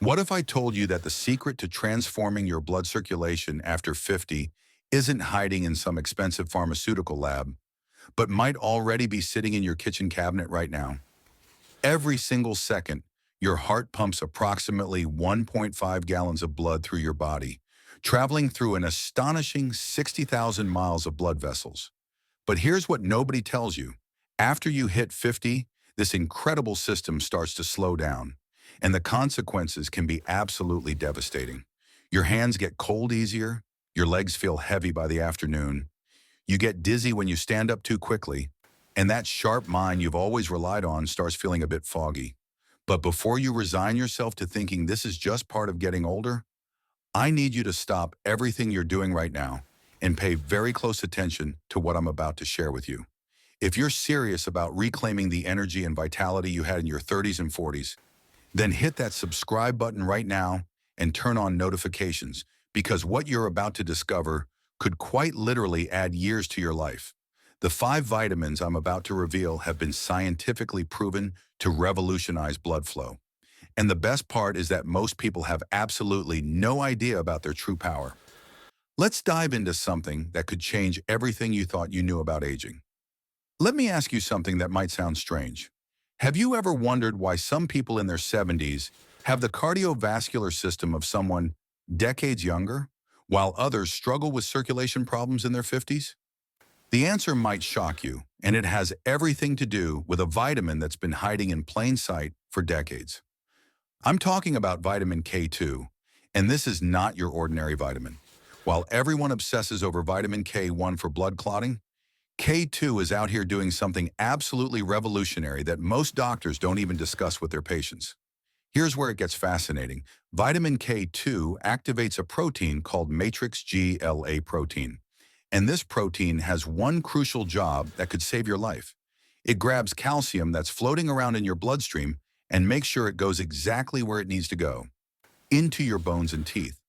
What if I told you that the secret to transforming your blood circulation after 50 isn't hiding in some expensive pharmaceutical lab, but might already be sitting in your kitchen cabinet right now? Every single second, your heart pumps approximately 1.5 gallons of blood through your body, traveling through an astonishing 60,000 miles of blood vessels. But here's what nobody tells you. After you hit 50, this incredible system starts to slow down, and the consequences can be absolutely devastating. Your hands get cold easier, your legs feel heavy by the afternoon, you get dizzy when you stand up too quickly, and that sharp mind you've always relied on starts feeling a bit foggy. But before you resign yourself to thinking this is just part of getting older, I need you to stop everything you're doing right now and pay very close attention to what I'm about to share with you. If you're serious about reclaiming the energy and vitality you had in your 30s and 40s, then hit that subscribe button right now and turn on notifications, because what you're about to discover could quite literally add years to your life. The 5 vitamins I'm about to reveal have been scientifically proven to revolutionize blood flow. And the best part is that most people have absolutely no idea about their true power. Let's dive into something that could change everything you thought you knew about aging. Let me ask you something that might sound strange. Have you ever wondered why some people in their 70s have the cardiovascular system of someone decades younger, while others struggle with circulation problems in their 50s? The answer might shock you, and it has everything to do with a vitamin that's been hiding in plain sight for decades. I'm talking about vitamin K2, and this is not your ordinary vitamin. While everyone obsesses over vitamin K1 for blood clotting, K2 is out here doing something absolutely revolutionary that most doctors don't even discuss with their patients. Here's where it gets fascinating. Vitamin K2 activates a protein called matrix GLA protein. And this protein has one crucial job that could save your life. It grabs calcium that's floating around in your bloodstream and makes sure it goes exactly where it needs to go, into your bones and teeth.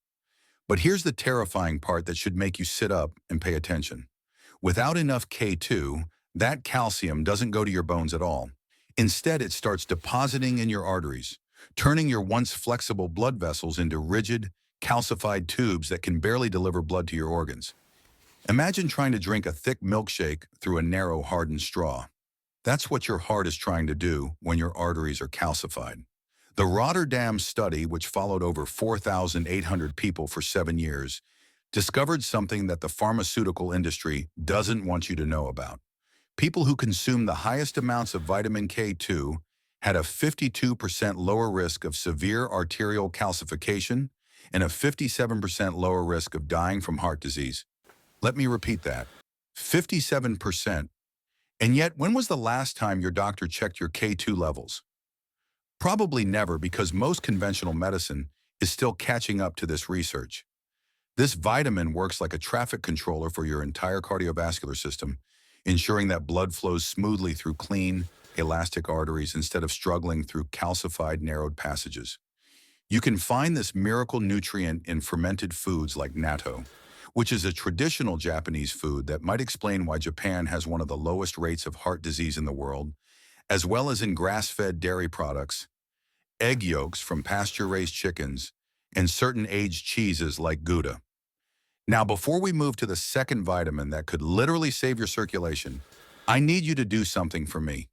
But here's the terrifying part that should make you sit up and pay attention. Without enough K2, that calcium doesn't go to your bones at all. Instead, it starts depositing in your arteries, turning your once flexible blood vessels into rigid, calcified tubes that can barely deliver blood to your organs. Imagine trying to drink a thick milkshake through a narrow, hardened straw. That's what your heart is trying to do when your arteries are calcified. The Rotterdam study, which followed over 4,800 people for 7 years, discovered something that the pharmaceutical industry doesn't want you to know about. People who consume the highest amounts of vitamin K2 had a 52% lower risk of severe arterial calcification and a 57% lower risk of dying from heart disease. Let me repeat that. 57%. And yet, when was the last time your doctor checked your K2 levels? Probably never, because most conventional medicine is still catching up to this research. This vitamin works like a traffic controller for your entire cardiovascular system, ensuring that blood flows smoothly through clean, elastic arteries instead of struggling through calcified, narrowed passages. You can find this miracle nutrient in fermented foods like natto, which is a traditional Japanese food that might explain why Japan has one of the lowest rates of heart disease in the world, as well as in grass-fed dairy products, egg yolks from pasture-raised chickens, and certain aged cheeses like Gouda. Now, before we move to the second vitamin that could literally save your circulation, I need you to do something for me.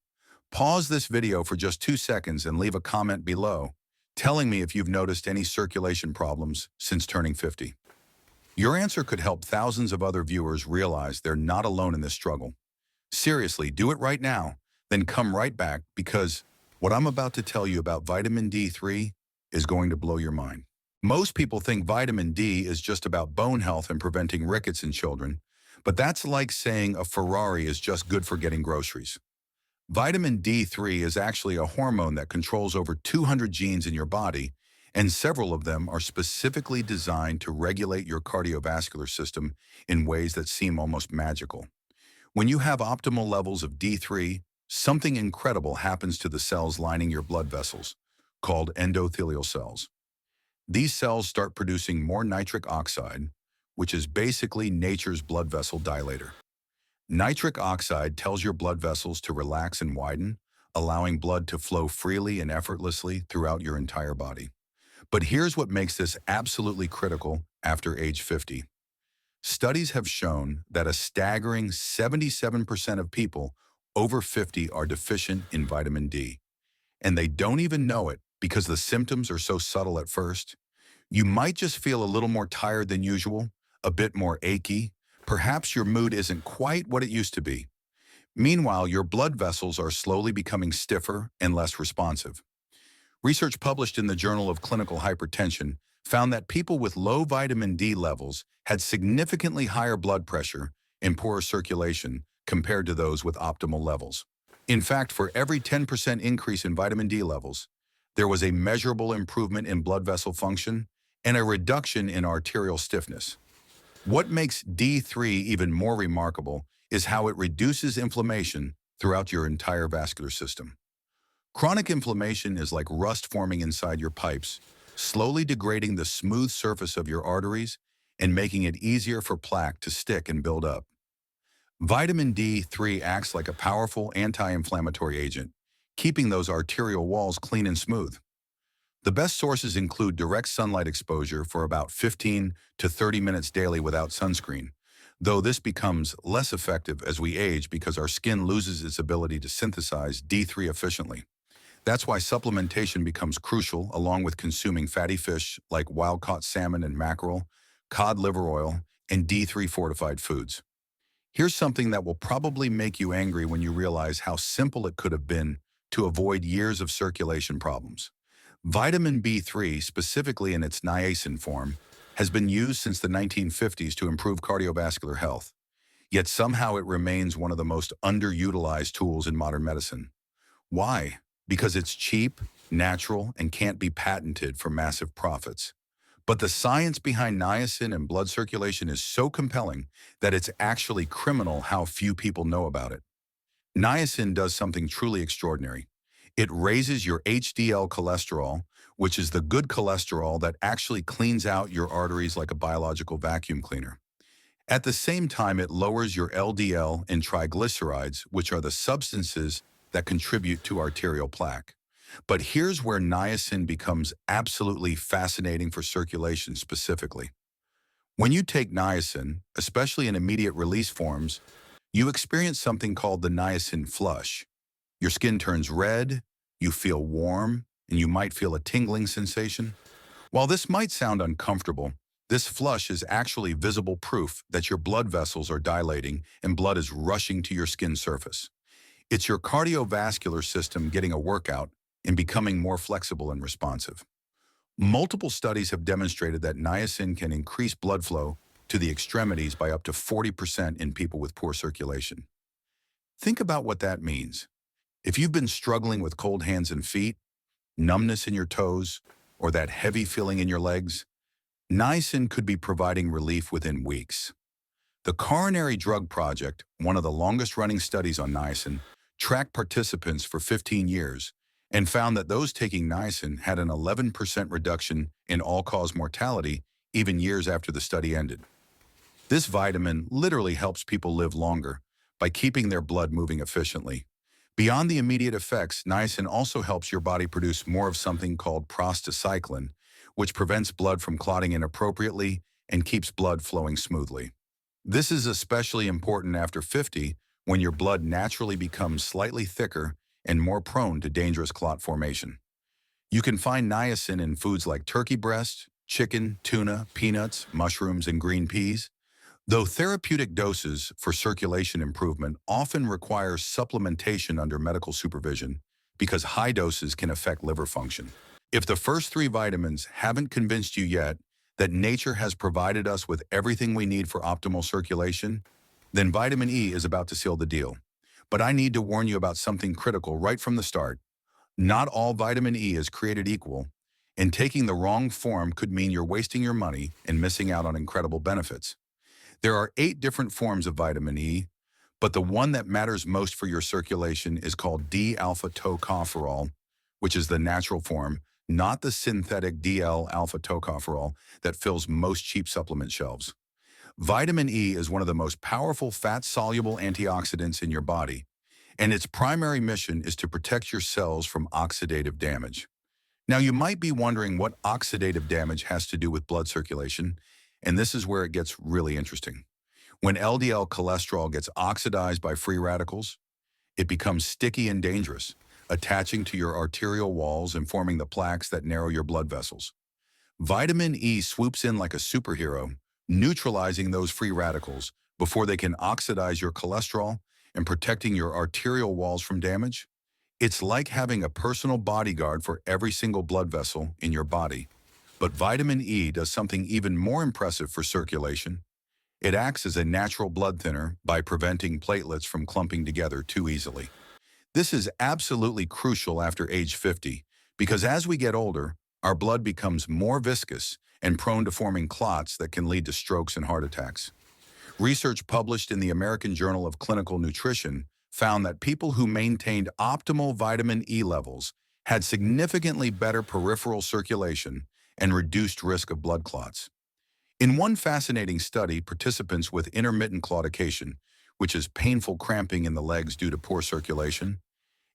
Pause this video for just 2 seconds and leave a comment below, telling me if you've noticed any circulation problems since turning 50. Your answer could help thousands of other viewers realize they're not alone in this struggle. Seriously, do it right now, then come right back, because what I'm about to tell you about vitamin D3 is going to blow your mind. Most people think vitamin D is just about bone health and preventing rickets in children, but that's like saying a Ferrari is just good for getting groceries. Vitamin D3 is actually a hormone that controls over 200 genes in your body, and several of them are specifically designed to regulate your cardiovascular system in ways that seem almost magical. When you have optimal levels of D3, something incredible happens to the cells lining your blood vessels, called endothelial cells. These cells start producing more nitric oxide, which is basically nature's blood vessel dilator. Nitric oxide tells your blood vessels to relax and widen, allowing blood to flow freely and effortlessly throughout your entire body. But here's what makes this absolutely critical after age 50. Studies have shown that a staggering 77% of people over 50 are deficient in vitamin D, and they don't even know it because the symptoms are so subtle at first. You might just feel a little more tired than usual, a bit more achy. Perhaps your mood isn't quite what it used to be. Meanwhile, your blood vessels are slowly becoming stiffer and less responsive. Research published in the Journal of Clinical Hypertension found that people with low vitamin D levels had significantly higher blood pressure and poorer circulation compared to those with optimal levels. In fact, for every 10% increase in vitamin D levels, there was a measurable improvement in blood vessel function and a reduction in arterial stiffness. What makes D3 even more remarkable is how it reduces inflammation throughout your entire vascular system. Chronic inflammation is like rust forming inside your pipes, slowly degrading the smooth surface of your arteries and making it easier for plaque to stick and build up. Vitamin D3 acts like a powerful anti-inflammatory agent, keeping those arterial walls clean and smooth. The best sources include direct sunlight exposure for about 15 to 30 minutes daily without sunscreen, though this becomes less effective as we age because our skin loses its ability to synthesize D3 efficiently. That's why supplementation becomes crucial, along with consuming fatty fish like wild-caught salmon and mackerel, cod liver oil, and D3 fortified foods. Here's something that will probably make you angry when you realize how simple it could have been to avoid years of circulation problems. Vitamin B3, specifically in its niacin form, has been used since the 1950s to improve cardiovascular health, yet somehow it remains one of the most underutilized tools in modern medicine. Why? Because it's cheap, natural, and can't be patented for massive profits. But the science behind niacin and blood circulation is so compelling that it's actually criminal how few people know about it. Niacin does something truly extraordinary. It raises your HDL cholesterol, which is the good cholesterol that actually cleans out your arteries like a biological vacuum cleaner. At the same time, it lowers your LDL and triglycerides, which are the substances that contribute to arterial plaque. But here's where niacin becomes absolutely fascinating for circulation specifically. When you take niacin, especially in immediate release forms, you experience something called the niacin flush. Your skin turns red, you feel warm, and you might feel a tingling sensation. While this might sound uncomfortable, this flush is actually visible proof that your blood vessels are dilating and blood is rushing to your skin surface. It's your cardiovascular system getting a workout and becoming more flexible and responsive. Multiple studies have demonstrated that niacin can increase blood flow to the extremities by up to 40% in people with poor circulation. Think about what that means. If you've been struggling with cold hands and feet, numbness in your toes, or that heavy feeling in your legs, niacin could be providing relief within weeks. The Coronary Drug Project, one of the longest-running studies on niacin, tracked participants for 15 years and found that those taking niacin had an 11% reduction in all-cause mortality even years after the study ended. This vitamin literally helps people live longer by keeping their blood moving efficiently. Beyond the immediate effects, niacin also helps your body produce more of something called prostacyclin, which prevents blood from clotting inappropriately and keeps blood flowing smoothly. This is especially important after 50, when your blood naturally becomes slightly thicker and more prone to dangerous clot formation. You can find niacin in foods like turkey breast, chicken, tuna, peanuts, mushrooms, and green peas. Though therapeutic doses for circulation improvement often require supplementation under medical supervision because high doses can affect liver function. If the first three vitamins haven't convinced you yet that nature has provided us with everything we need for optimal circulation, then vitamin E is about to seal the deal. But I need to warn you about something critical right from the start. Not all vitamin E is created equal, and taking the wrong form could mean you're wasting your money and missing out on incredible benefits. There are 8 different forms of vitamin E, but the one that matters most for your circulation is called D-alpha tocopherol, which is the natural form, not the synthetic DL-alpha tocopherol that fills most cheap supplement shelves. Vitamin E is one of the most powerful fat-soluble antioxidants in your body, and its primary mission is to protect your cells from oxidative damage. Now, you might be wondering what oxidative damage has to do with blood circulation, and this is where it gets really interesting. When LDL cholesterol gets oxidized by free radicals, it becomes sticky and dangerous, attaching to your arterial walls and forming the plaques that narrow your blood vessels. Vitamin E swoops in like a superhero, neutralizing those free radicals before they can oxidize your cholesterol and protecting your arterial walls from damage. It's like having a personal bodyguard for every single blood vessel in your body. But vitamin E does something even more impressive for circulation. It acts as a natural blood thinner by preventing platelets from clumping together too easily. This is absolutely crucial after age 50 because as we get older, our blood becomes more viscous and prone to forming clots that can lead to strokes and heart attacks. Research published in the American Journal of Clinical Nutrition found that people who maintained optimal vitamin E levels had significantly better peripheral circulation and reduced risk of blood clots. In one fascinating study, participants with intermittent claudication, which is painful cramping in the legs due to poor circulation,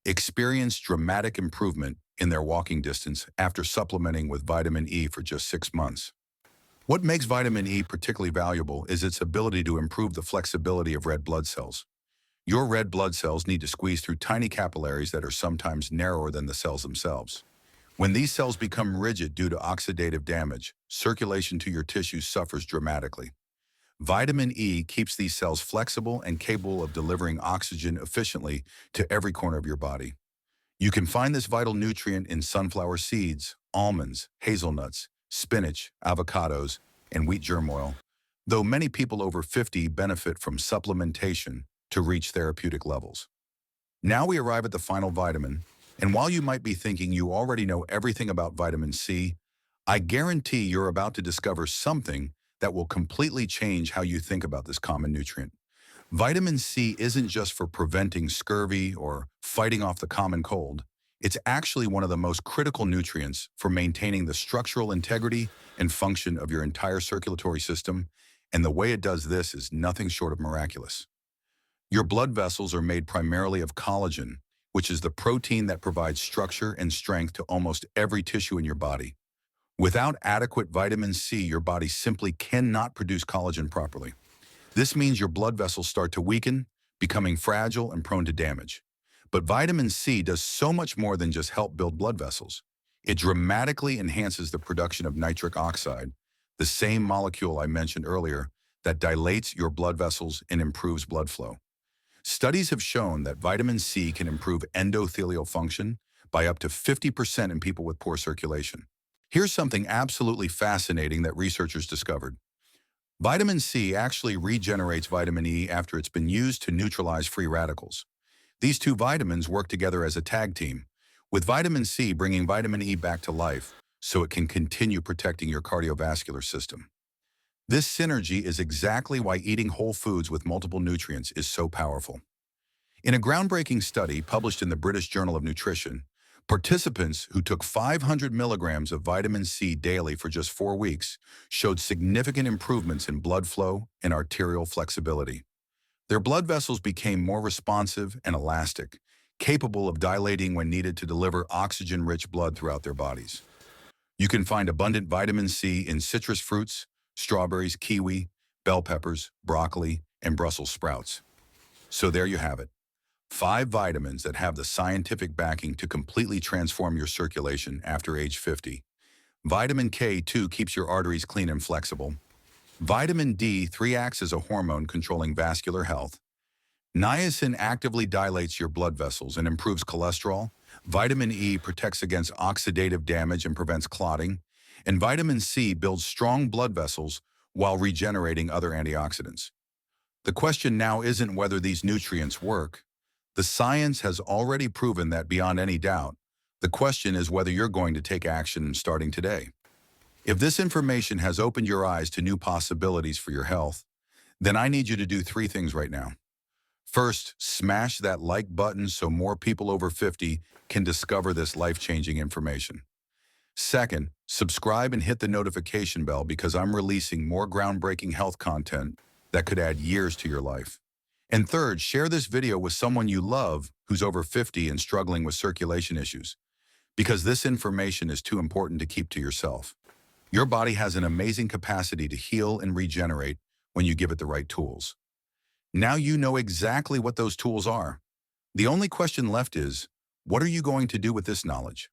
experienced dramatic improvement in their walking distance after supplementing with vitamin E for just 6 months. What makes vitamin E particularly valuable is its ability to improve the flexibility of red blood cells. Your red blood cells need to squeeze through tiny capillaries that are sometimes narrower than the cells themselves. When these cells become rigid due to oxidative damage, circulation to your tissues suffers dramatically. Vitamin E keeps these cells flexible and capable of delivering oxygen efficiently to every corner of your body. You can find this vital nutrient in sunflower seeds, almonds, hazelnuts, spinach, avocados, and wheat germ oil, though many people over 50 benefit from supplementation to reach therapeutic levels. Now we arrive at the final vitamin, and while you might be thinking you already know everything about vitamin C, I guarantee you're about to discover something that will completely change how you think about this common nutrient. Vitamin C isn't just for preventing scurvy or fighting off the common cold. It's actually one of the most critical nutrients for maintaining the structural integrity and function of your entire circulatory system, and the way it does this is nothing short of miraculous. Your blood vessels are made primarily of collagen, which is the protein that provides structure and strength to almost every tissue in your body. Without adequate vitamin C, your body simply cannot produce collagen properly. This means your blood vessels start to weaken, becoming fragile and prone to damage. But vitamin C does so much more than just help build blood vessels. It dramatically enhances the production of nitric oxide, the same molecule I mentioned earlier that dilates your blood vessels and improves blood flow. Studies have shown that vitamin C can improve endothelial function by up to 50% in people with poor circulation. Here's something absolutely fascinating that researchers discovered. Vitamin C actually regenerates vitamin E after it's been used to neutralize free radicals. These two vitamins work together as a tag team, with vitamin C bringing vitamin E back to life so it can continue protecting your cardiovascular system. This synergy is exactly why eating whole foods with multiple nutrients is so powerful. In a groundbreaking study published in the British Journal of Nutrition, participants who took 500 milligrams of vitamin C daily for just 4 weeks showed significant improvements in blood flow and arterial flexibility. Their blood vessels became more responsive and elastic, capable of dilating when needed to deliver oxygen-rich blood throughout their bodies. You can find abundant vitamin C in citrus fruits, strawberries, kiwi, bell peppers, broccoli, and Brussels sprouts. So there you have it. 5 vitamins that have the scientific backing to completely transform your circulation after age 50. Vitamin K2 keeps your arteries clean and flexible. Vitamin D3 acts as a hormone controlling vascular health. Niacin actively dilates your blood vessels and improves cholesterol. Vitamin E protects against oxidative damage and prevents clotting. And vitamin C builds strong blood vessels while regenerating other antioxidants. The question now isn't whether these nutrients work. The science has already proven that beyond any doubt. The question is whether you're going to take action starting today. If this information has opened your eyes to new possibilities for your health, then I need you to do 3 things right now. First, smash that like button so more people over 50 can discover this life-changing information. Second, subscribe and hit the notification bell because I'm releasing more groundbreaking health content that could add years to your life. And third, share this video with someone you love who's over 50 and struggling with circulation issues. because this information is too important to keep to yourself. Your body has an amazing capacity to heal and regenerate when you give it the right tools. Now you know exactly what those tools are. The only question left is, what are you going to do with this knowledge?